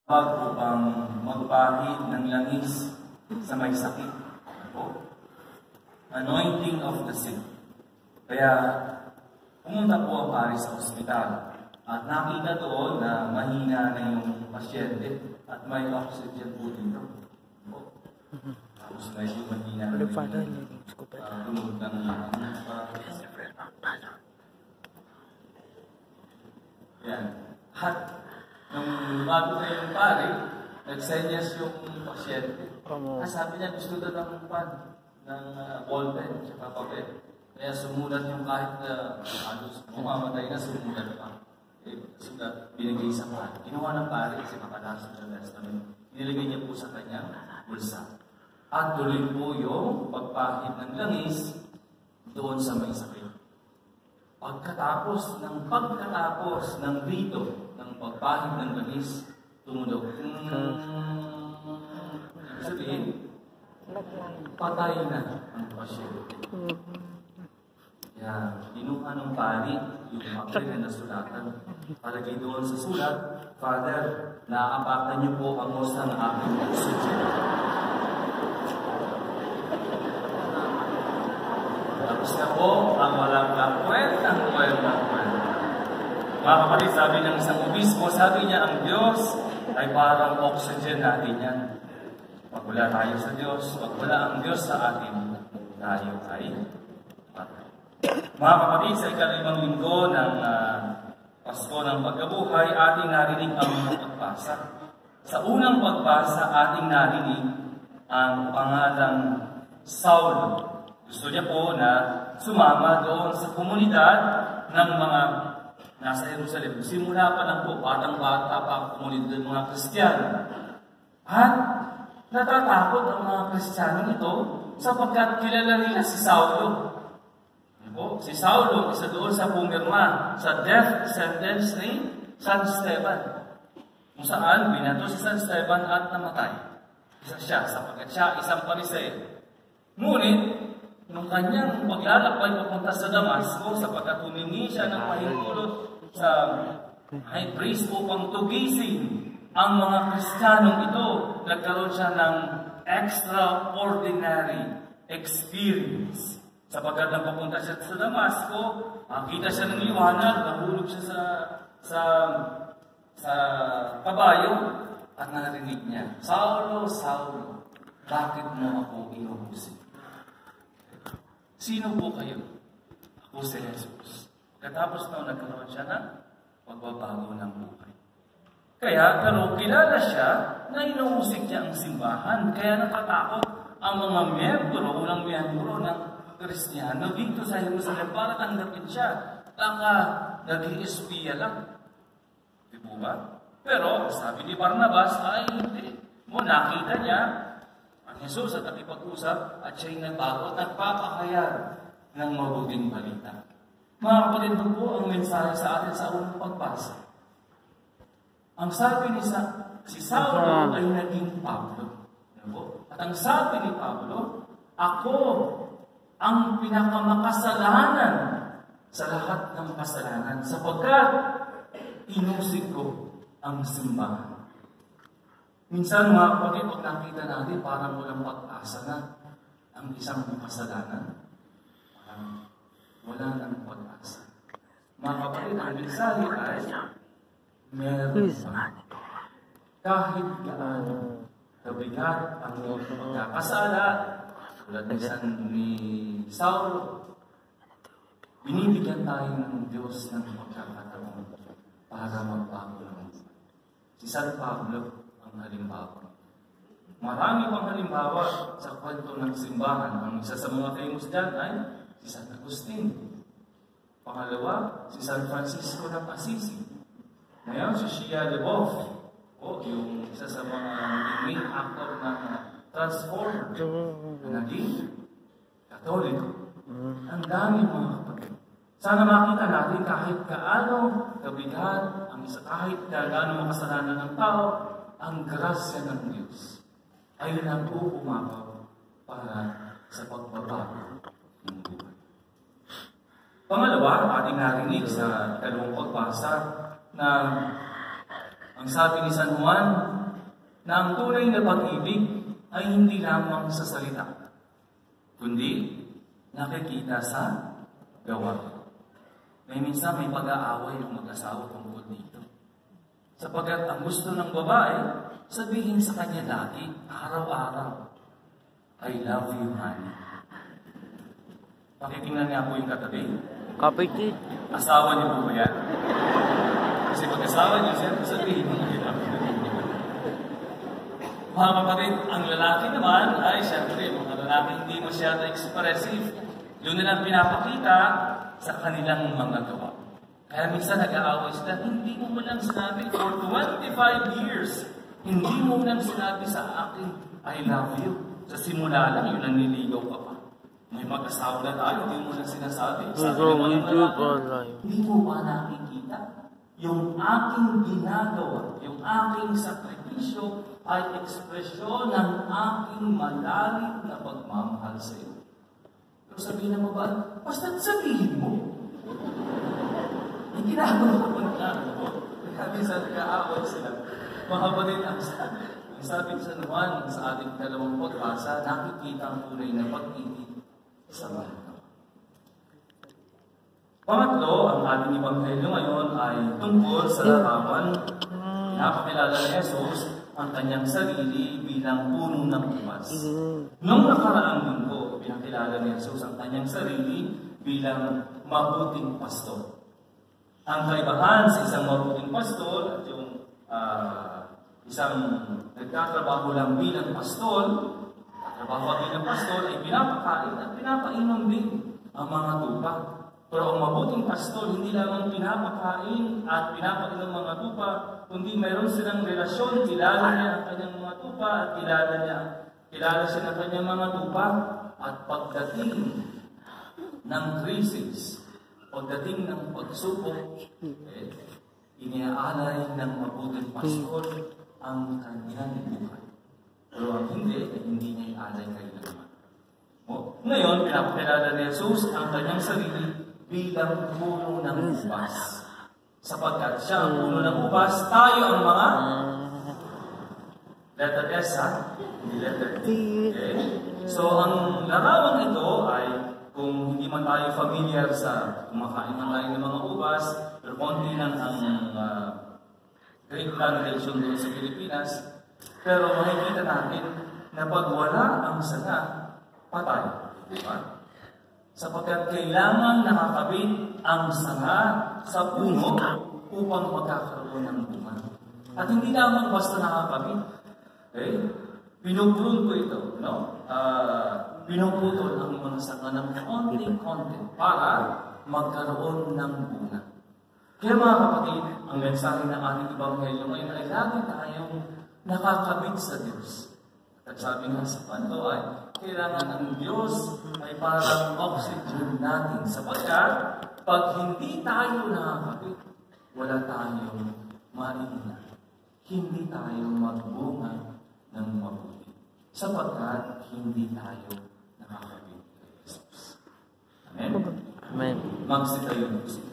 upang magpahid ng langis sa may sakit. Anointing of the sick. Kaya pumunta po ang pari sa ospital at nakita doon na mahina na yung pasyente at may oxygen po dito. Tapos medyo mahina na yung tunog ng yan. At nung bago na yung pari, nagsenyas yung pasyente. Sabi niya, gusto na ng ballpen at papel. Kaya sumulat yung kahit na mamamatay na, sumulat pa. Sulat, binigay sa pari. Ginawa ng pari kasi makalasan ng testament. Nilagay niya po sa kanyang bulsa. At tuloy po yung pagpahid ng langis doon sa may sakit. Pagkatapos ng rito ng pagpahid ng langis, tumunog. Sabihin, patay na ang pasyente. Kaya, kinuha ng pari yung papel na nasulatan. Palagay doon sa sulat, Father, naapakan niyo po ang osa ng aking oxygen. Tapos na po ang walang kakwentang. Mga kapatid, sabi ng isang obispo, sabi niya, ang Diyos ay parang oxygen natin yan. Pag wala tayo sa Diyos, pag wala ang Diyos sa atin, tayo ay patay. Mga kapatid, sa ika-5 linggo ng Pasko ng Pagkabuhay, ating narinig ang mga pagbasa. Sa unang pagbasa, ating narinig ang pangalang Saulo. Gusto niya po na sumama doon sa komunidad ng mga nasa Jerusalem. Simula pa lang po, batang-bata pa ang komunidad ng mga Kristiyano. At natatakot ang mga Kristiyano nito sapagkat kilala nila si Saulo. Si Saulo, isa doon sa pumirma sa death sentence ni San Esteban. Kung saan, binato si San Esteban at namatay. Isa siya, sapagkat siya isang Pariseo. Ngunit, nung kanyang paglalakbay papunta sa Damasco, sapagkat humingi siya ng pahintulot sa high priest upang tugisin ang mga Kristiyanong ito, nagkaroon siya ng extraordinary experience. Sapagkat nang papunta siya sa Damasco, makita siya ng liwanag, nahulog siya sa kabayo, at narinig niya, Saulo, Saulo, bakit mo ako inuusig? Sino po kayo? Ako si Jesus. Katapos na nagkaroon siya ng pagbabago ng buhay. Pero kilala siya na inuusig niya ang simbahan. Kaya natatakot ang mga unang miyembro ng Kristiyano dito sa Jerusalem para tanggapin siya. Nag-i-espiya lang. Di po ba? Pero sabi ni Barnabas, ay hindi. Nakita niya ang Jesus at nakipag-usap at siya'y nagbago at nagpapahayag ng mabuting balita. Mga kapatid, po ang mensahe sa atin sa unang pagbasa. Ang sabi ni si Saulo ay naging Pablo. At ang sabi ni Pablo, ako ang pinakamakasalanan sa lahat ng kasalanan sapagkat inusig ko ang simbahan. Minsan mga kapatid, pag nakita natin, parang walang pag-asa na ang isang makasalanan. Parang wala nang pag-asa. Mga kapatid, ang mensahe ay meron pa. Kahit gaano kabigat ang pagkakasala, tulad ni Saulo, binibigyan tayo ng Diyos ng pagkakataon para magbago lang. Si San Pablo ang halimbawa. Marami pang halimbawa sa kwento ng simbahan. Ang isa sa mga famous dyan ay si San Agustin. Pangalawa, si San Francisco ng Assisi. Ngayon, si Shia LaBeouf. Yung isa sa mga main actor ng Transformer na naging Katoliko. Ang dami mga kapatid. Sana makita natin kahit kaano kabigat ang isa, kahit gaano makasalanan ng tao, ang grasya ng Diyos ay nag-uumapaw para sa pagbabago ng buhay. Pangalawa, ating narinig sa ikalawang pagbasa na ang sabi ni San Juan, na ang tunay na pag-ibig ay hindi lamang sa salita, kundi nakikita sa gawa. May minsan may pag-aaway ng mag-asawa tungkol dito. Sapagkat ang gusto ng babae, sabihin sa kanya lagi, araw-araw, I love you, honey. Pakitingnan nga po yung katabi. Kapatid. Asawa niyo po ba yan? Kasi pag-asawa niyo, siyempre sabihin mo, I love you. Mga kapatid, ang lalaki naman ay siyempre, mga lalaki hindi masyado expressive. Doon nilang pinapakita sa kanilang mga gawa. Kaya minsan nag-aaway sila, hindi mo lang sinabi for 25 years. Hindi mo lang sinabi sa akin, I love you. Sa simula lang, yun ang niligaw ka pa. May mag-asawa na tayo, hindi mo lang sinasabi. Sabi naman ng lalaki, hindi mo ba nakikita? Yung aking ginagawa, yung aking sakripisyo ay ekspresyon ng aking malalim na pagmamahal sa iyo. Pero sabihin ng babae, basta't sabihin mo. Hindi ginagawa ko mo. Kaya sa nag-aaway sila. Mga kapatid, ang sabi sa Juan sa ating dalawang pagbasa, nakikita ang tunay na pag-ibig sa mga. Pangatlo, ang ating Ebanghelyo ngayon ay tungkol sa larawan. Napakilala ni Jesus ang kanyang sarili bilang puno ng umas. Noong nakaraang linggo, pinakilala ni Jesus ang kanyang sarili bilang mabuting pastor. Ang kaibahan sa isang mabuting pastor at yung isang nagtatrabaho lang bilang pastor, nagtatrabaho bilang pastor ay pinapakain at pinapainom din ang mga tupa. Pero ang mabuting pastor, hindi lamang pinapakain at pinapainom mga tupa, kundi mayroon silang relasyon, kilala niya ang kanyang mga tupa at kilala siya ng kanyang mga tupa. At pagdating ng crisis, pagdating ng pagsubok, iniaalay ng mabuting pastor ang kanyang buhay. Pero ang hindi niya ialay kayo naman. Ngayon, pinapakilala ni Jesus ang kanyang sarili bilang puno ng ubas. Sapagkat siya ang puno ng ubas, tayo ang mga letter S, ha? Hindi letter D. Okay? So, ang larawan ito ay, kung hindi man tayo familiar sa kumakain ng lain ng mga ubas, pero konti lang ang Greek translation doon sa Pilipinas, pero makikita natin na pag wala ang sanga, patay. Diba? Sapagkat kailangan nakakabit ang sanga sa puno upang magkakaroon ng bunga. At hindi lamang basta nakakabit. Okay? Pinupulot ko ito. No? Pinuputol ang mga sanga ng konting-konti para magkaroon ng bunga. Kaya mga kapatid, ang mensahe ng ating Ebanghelyo ngayon ay lagi tayong nakakabit sa Diyos. At sabi nga sa panto ay, kailangan ang Diyos ay parang oxygen natin. Sapagkat, pag hindi tayo nakakabit, wala tayong maingat. Hindi tayo magbunga ng mabuti. Sapagkat, hindi tayo nakakabit kay Jesus. Amen? Amen. Magsitayo ng gusto.